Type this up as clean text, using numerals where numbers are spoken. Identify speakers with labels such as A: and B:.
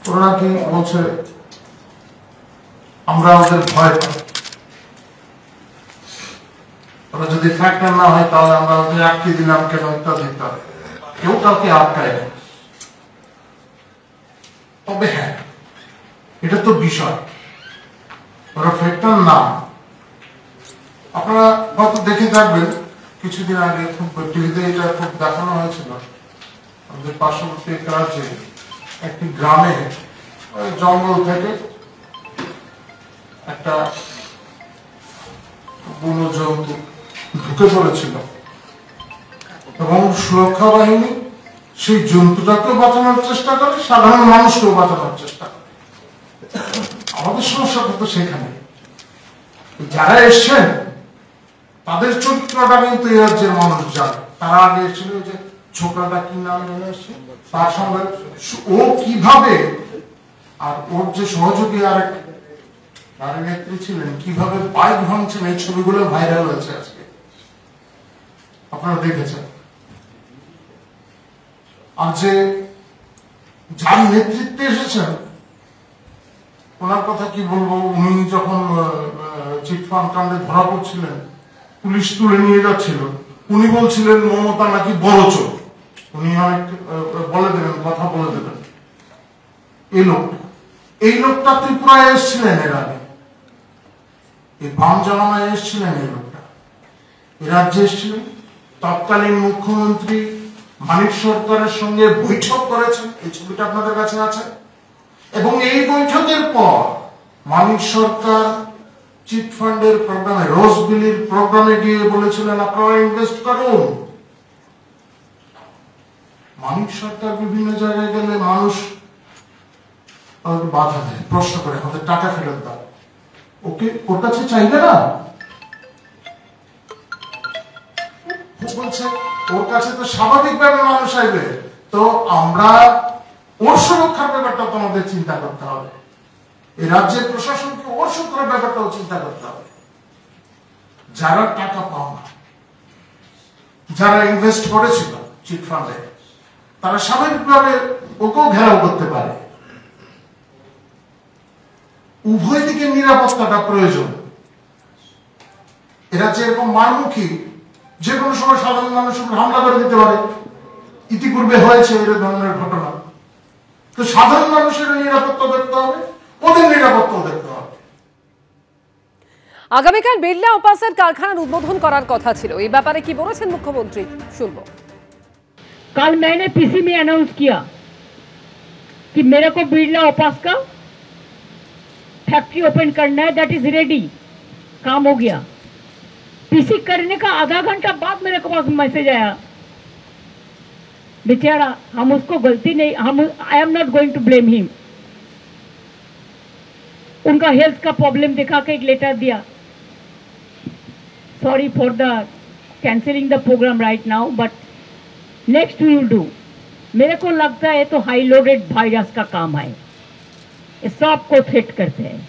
A: ওরা নাকি বলছে আমরা ওদের ভয় পাই, ওরা যদি ফ্যাক্টর না হয় তাহলে আমরা ওদের আটকে দিলাম কেন ইত্যাদি ইত্যাদি। কেউ কাউকে আটকায় না। তবে হ্যাঁ, এটা তো বিষয়, ওরা ফ্যাক্টর না। আপনারা হয়তো দেখে থাকবেন কিছুদিন আগে খুব টিভিতে এটা খুব দেখানো হয়েছিল, আমাদের পার্শ্ববর্তী রাজ্যে একটি গ্রামে জঙ্গল থেকে একটা বন্য জন্তু ঢুকে পড়েছিল এবং সুরক্ষা বাহিনী সেই জন্তুটাকেও বাঁচানোর চেষ্টা করে, সাধারণ মানুষকেও বাঁচানোর চেষ্টা করে। আমাদের সমস্যাটা তো সেখানে, যারা এসছেন তাদের চরিত্রটা কিন্তু এই রাজ্যের মানুষ জানে। তারা আগে এসেছিল যে ছোকরাটা কি নাম জেনে এসছে, তার সঙ্গে ও কিভাবে, আর ওর যে সহযোগী আরেক নারী নেত্রী ছিলেন কিভাবে বাইক ভাঙছেন, এই ছবিগুলো ভাইরাল হয়েছে আজকে, আপনারা দেখেছেন। আর যে যার নেতৃত্বে এসেছেন ওনার কথা কি বলবো, উনি যখন চিটফান্ড কাণ্ডে ধরা পড়ছিলেন, পুলিশ তুলে নিয়ে যাচ্ছিল, উনি বলছিলেন মমতা নাকি বড় চোর, উনি অনেক বলে দেবেন, কথা বলে দেবেন। এই লোকটা ত্রিপুরায় এসেছিলেন এর আগে, এই বাম জামানায় এসেছিলেন এই লোকটা, এ রাজ্যে এসেছিলেন। তৎকালীন মুখ্যমন্ত্রী মানিক সরকারের সঙ্গে বৈঠক করেছেন, এই ছবিটা আপনাদের কাছে আছে। এবং এই বৈঠকের পর মানিক সরকার চিটফান্ডের প্রোগ্রামে, রোজবিলির প্রোগ্রামে গিয়ে বলেছিলেন আপনারা ইনভেস্ট করুন। মানিক সরকার বিভিন্ন জায়গায় গেলে মানুষ বাধা দেয়, প্রশ্ন করে আমাদের টাকা ফেরত দাও, ওকে ওর কাছে চাইবে না, বলছে ওর কাছে তো স্বাভাবিকভাবে মানুষ চাইবে, তো আমরা ওর সুরক্ষার ব্যাপারটা তো আমাদের চিন্তা করতে হবে, এই রাজ্যের প্রশাসনকে ওর সুরক্ষার ব্যাপারটাও চিন্তা করতে হবে। যারা টাকা পাও না, যারা ইনভেস্ট করেছিল চিটফান্ডে, তারা স্বাভাবিকভাবে ওকেও ঘেরাও করতে পারে। উভয় দিকে নিরাপত্তাটা প্রয়োজন। এরা যে এরকম মারমুখী, যে কোনো সময় সাধারণ মানুষের উপর হামলা করে দিতে পারে, ইতিপূর্বে হয়েছে এর ধরনের ঘটনা। তো সাধারণ মানুষের নিরাপত্তা দেখতে হবে, ওদের নিরাপত্তা দেখতে হবে।
B: আগামীকাল বিড়লা ওপাসের কারখানার উদ্বোধন করার কথা ছিল, এই ব্যাপারে কি বলেছেন মুখ্যমন্ত্রী, শুনবো।
C: कल मैंने पीसी में अनाउंस किया कि मेरे को बिरला ओपास का फैक्ट्री ओपन करना है, दैट इज रेडी, काम हो गया। पीसी करने का आधा घंटा बाद मेरे को पास मैसेज आया, बेचारा हम उसको गलती नहीं, हम I am not going to blame him, उनका हेल्थ का प्रॉब्लम दिखा के एक लेटर दिया, sorry for the cancelling the programme right now but next we will do. मेरे को लगता है तो हाई लोडेड वायरस का काम है, सबको थ्रेट करते हैं।